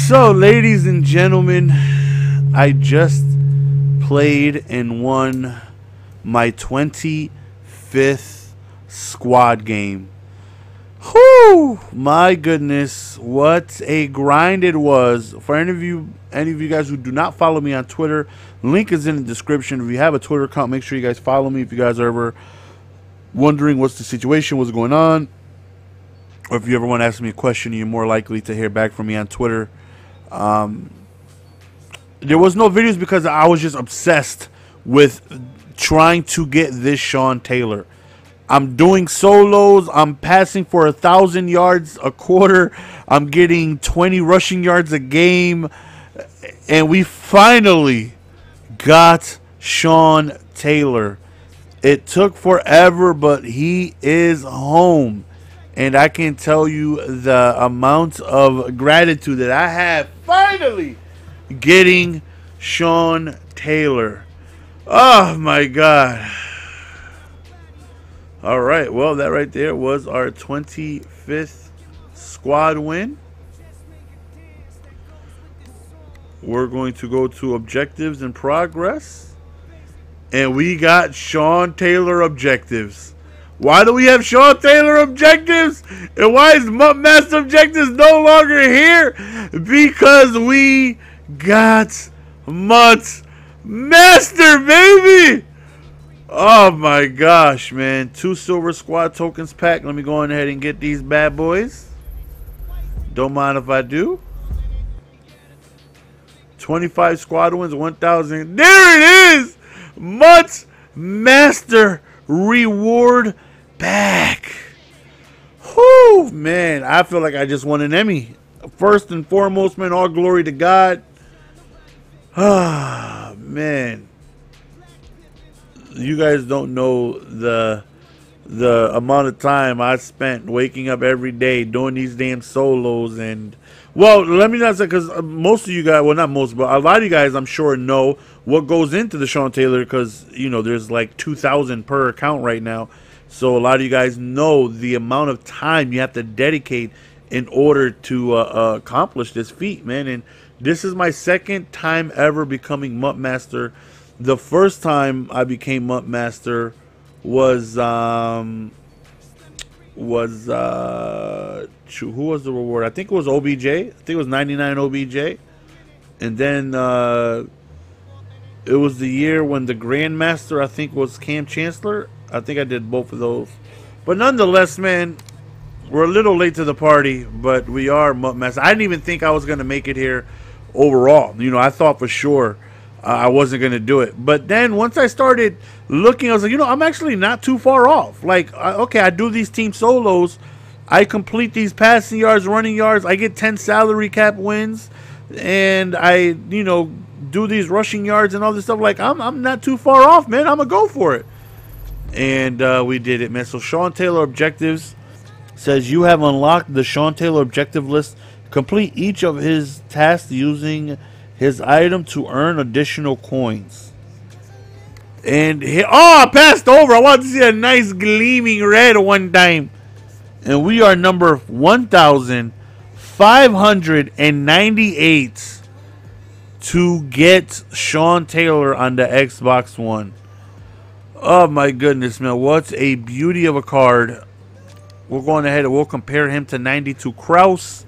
So, ladies and gentlemen, I just played and won my 25th squad game. Whew! My goodness, what a grind it was. For any of you guys who do not follow me on Twitter, link is in the description. If you have a Twitter account, make sure you guys follow me. If you guys are ever wondering what's the situation, what's going on, or if you ever want to ask me a question, you're more likely to hear back from me on Twitter. There was no videos because I was just obsessed with trying to get this Sean Taylor. I'm doing solos. I'm passing for 1,000 yards a quarter. I'm getting 20 rushing yards a game. And we finally got Sean Taylor. It took forever, but he is home. And I can tell you the amount of gratitude that I have finally getting Sean Taylor. Oh, my God. All right. Well, that right there was our 25th squad win. We're going to go to objectives and progress. And we got Sean Taylor objectives. Why do we have Sean Taylor objectives? And why is Master Objectives no longer here? Because we got Master, baby! Oh my gosh, man. 2 silver squad tokens pack. Let me go on ahead and get these bad boys. Don't mind if I do. 25 squad wins, 1,000. There it is! Master reward back. Whoo, man. I feel like I just won an Emmy. First and foremost, man, all glory to God. Ah, man. You guys don't know the amount of time I spent waking up every day doing these damn solos. And well, let me not say, because most of you guys, well, not most, but a lot of you guys, I'm sure, know what goes into the Sean Taylor, because you know there's like 2,000 per account right now. So a lot of you guys know the amount of time you have to dedicate in order to accomplish this feat, man. And this is my second time ever becoming MUT Master. The first time I became MUT Master was who was the reward? I think it was OBJ. I think it was 99 OBJ. And then it was the year when the Grandmaster, I think, was Cam Chancellor. I think I did both of those. But nonetheless, man, we're a little late to the party, but we are MUT Master. I didn't even think I was going to make it here overall. You know, I thought for sure I wasn't going to do it. But then once I started looking, I was like, you know, I'm actually not too far off. Like, okay, I do these team solos. I complete these passing yards, running yards. I get 10 salary cap wins. And I, you know, do these rushing yards and all this stuff. Like, I'm not too far off, man. I'm going to go for it. And we did it, man. So Sean Taylor objectives says you have unlocked the Sean Taylor objective list. Complete each of his tasks using his item to earn additional coins. And I passed over. I wanted to see a nice gleaming red one time. And we are number 1,598 to get Sean Taylor on the Xbox One. Oh my goodness, man. What a beauty of a card. We're going ahead and we'll compare him to 92 Kraus.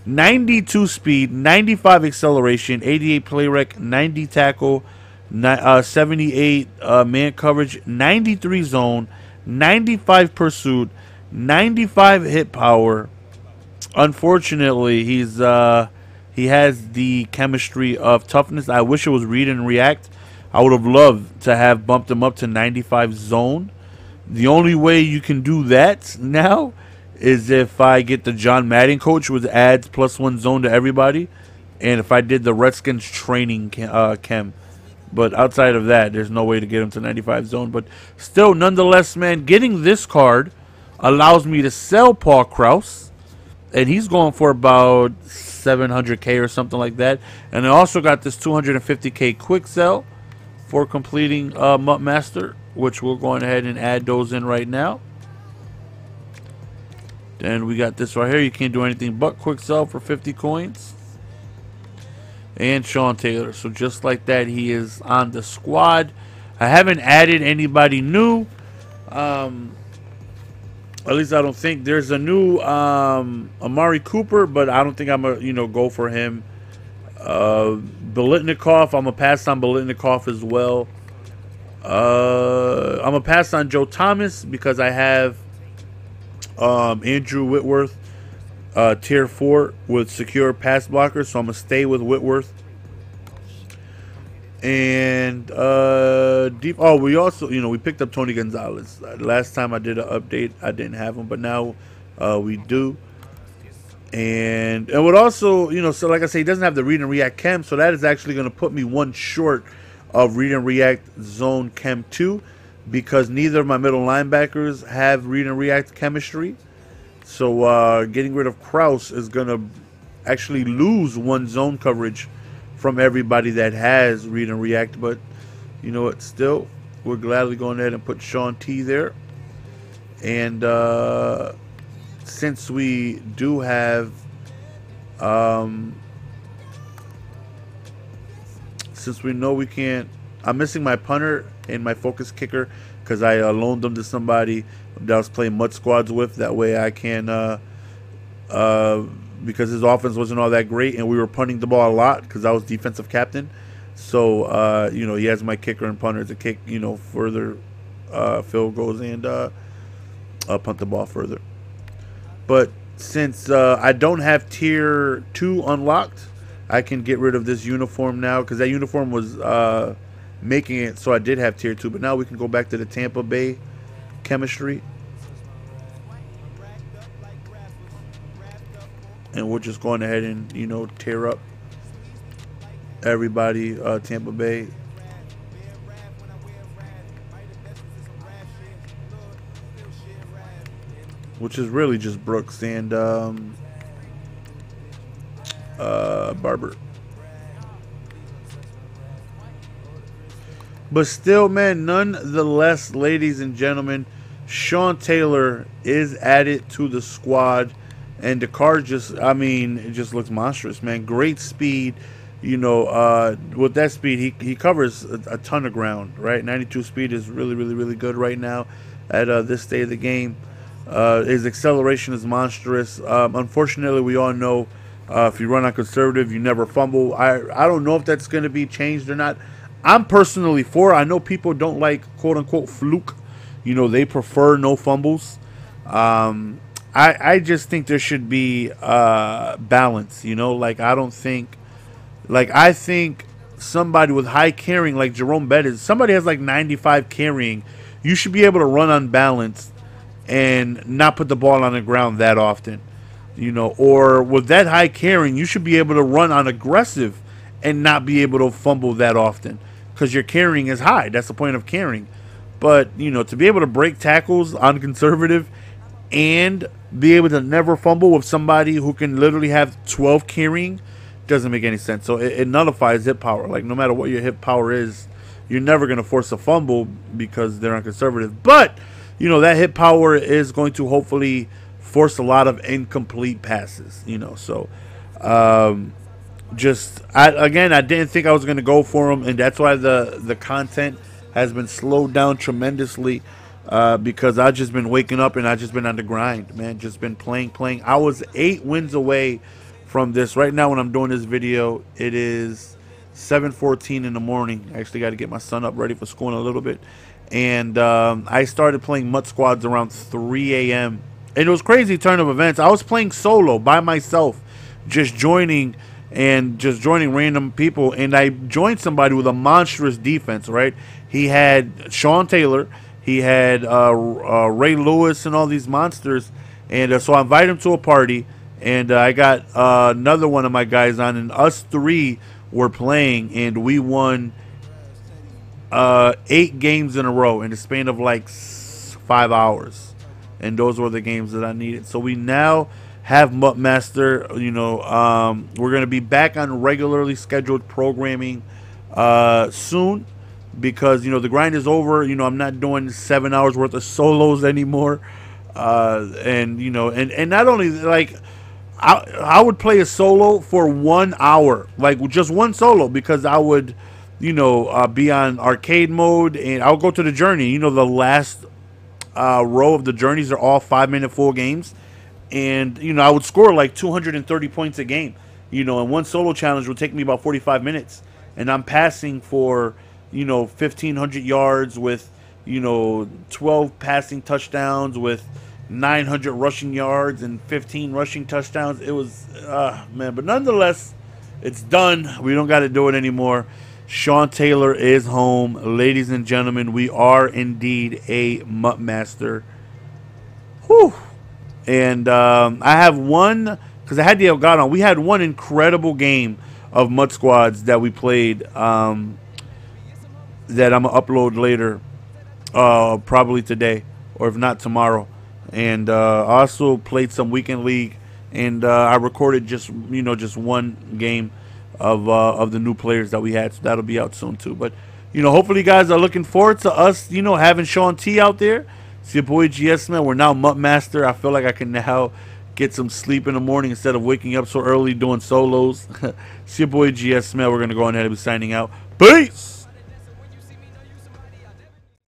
92 speed, 95 acceleration, 88 play rec, 90 tackle, 78 man coverage, 93 zone, 95 pursuit, 95 hit power. Unfortunately, he has the chemistry of toughness. I wish it was read and react. I would have loved to have bumped him up to 95 zone. The only way you can do that now is if I get the John Madden coach, which adds +1 zone to everybody, and if I did the Redskins training chem. But outside of that, there's no way to get him to 95 zone. But still, nonetheless, man, getting this card allows me to sell Paul Krause, and he's going for about 700K or something like that. And I also got this 250K quick sell for completing MUT Master, which we're going ahead and add those in right now. Then we got this right here. You can't do anything but quick sell for 50 coins. and Sean Taylor. So just like that, he is on the squad. I haven't added anybody new. At least I don't think. There's a new Amari Cooper, but I don't think I'm gonna go for him. Bolitnikov, I'm gonna pass on Bolitnikov as well. I'm gonna pass on Joe Thomas because I have Andrew Whitworth, tier 4 with secure pass blocker, so I'm gonna stay with Whitworth. And we also we picked up Tony Gonzalez. Last time I did an update, I didn't have him, but now we do. And it would also so like I say, he doesn't have the read and react chem, so that is actually going to put me one short of read and react zone chem 2, because neither of my middle linebackers have read and react chemistry. So getting rid of Kraus is going to actually lose one zone coverage from everybody that has read and react. But you know what, still we're gladly going ahead and put Sean T there. And since we do have since we know we can't, I'm missing my punter and my focus kicker because I loaned them to somebody that I was playing mud squads with. That way I can because his offense wasn't all that great and we were punting the ball a lot because I was defensive captain. So he has my kicker and punter to kick further field goals and punt the ball further. But since I don't have tier 2 unlocked, I can get rid of this uniform now because that uniform was making it so I did have tier 2. But now we can go back to the Tampa Bay chemistry. And we're just going ahead and, tear up everybody, Tampa Bay. Which is really just Brooks and Barber. But still, man, nonetheless, ladies and gentlemen, Sean Taylor is added to the squad. And the car just, it just looks monstrous, man. Great speed. With that speed, he covers a ton of ground, right? 92 speed is really, really, really good right now at this stage of the game. His acceleration is monstrous. Unfortunately, we all know if you run on conservative, you never fumble. I don't know if that's going to be changed or not. I'm personally for it. I know people don't like quote-unquote fluke. They prefer no fumbles. I just think there should be balance, I think somebody with high carrying like Jerome Bettis, somebody has like 95 carrying, you should be able to run unbalanced and not put the ball on the ground that often, or with that high carrying, you should be able to run on aggressive and not be able to fumble that often because your carrying is high. That's the point of carrying. But, to be able to break tackles on conservative and be able to never fumble with somebody who can literally have 12 carrying doesn't make any sense. So it nullifies hip power. Like, no matter what your hip power is, you're never going to force a fumble because they're on conservative. But, that hip power is going to hopefully force a lot of incomplete passes, So, I didn't think I was going to go for him, and that's why the content has been slowed down tremendously. Because I've just been waking up and I've just been on the grind, man. Just been playing. I was 8 wins away from this. Right now when I'm doing this video, it is 7:14 in the morning. I actually got to get my son up ready for school in a little bit. And I started playing Mutt Squads around 3 a.m. And it was crazy turn of events. I was playing solo by myself, just joining random people. And I joined somebody with a monstrous defense, right? He had Sean Taylor. He had Ray Lewis and all these monsters. And so I invited him to a party. And I got another one of my guys on. And us 3 were playing. And we won 8 games in a row in the span of like 5 hours. And those were the games that I needed. So we now have Mutt Master. We're going to be back on regularly scheduled programming soon. Because, the grind is over. I'm not doing 7 hours worth of solos anymore. And not only, like, I would play a solo for 1 hour, like just one solo, because I would, be on arcade mode, and I'll go to the journey. The last row of the journeys are all 5 minute full games, and I would score like 230 points a game. And one solo challenge would take me about 45 minutes, and I'm passing for 1,500 yards with 12 passing touchdowns with 900 rushing yards and 15 rushing touchdowns. It was man, but nonetheless, it's done. We don't got to do it anymore. Sean Taylor is home, ladies and gentlemen. We are indeed a Mutt Master. Whew. And I have one, because I had the Elgato. We had one incredible game of Mutt Squads that we played, that I'm gonna upload later, probably today, or if not tomorrow. And I also played some weekend league, and I recorded just one game of the new players that we had, so that'll be out soon too. But hopefully you guys are looking forward to us having Sean T out there. It's your boy GS, man. We're now Mutt Master. I feel like I can now get some sleep in the morning instead of waking up so early doing solos. It's your boy GS, man. We're gonna go ahead and be signing out. Peace.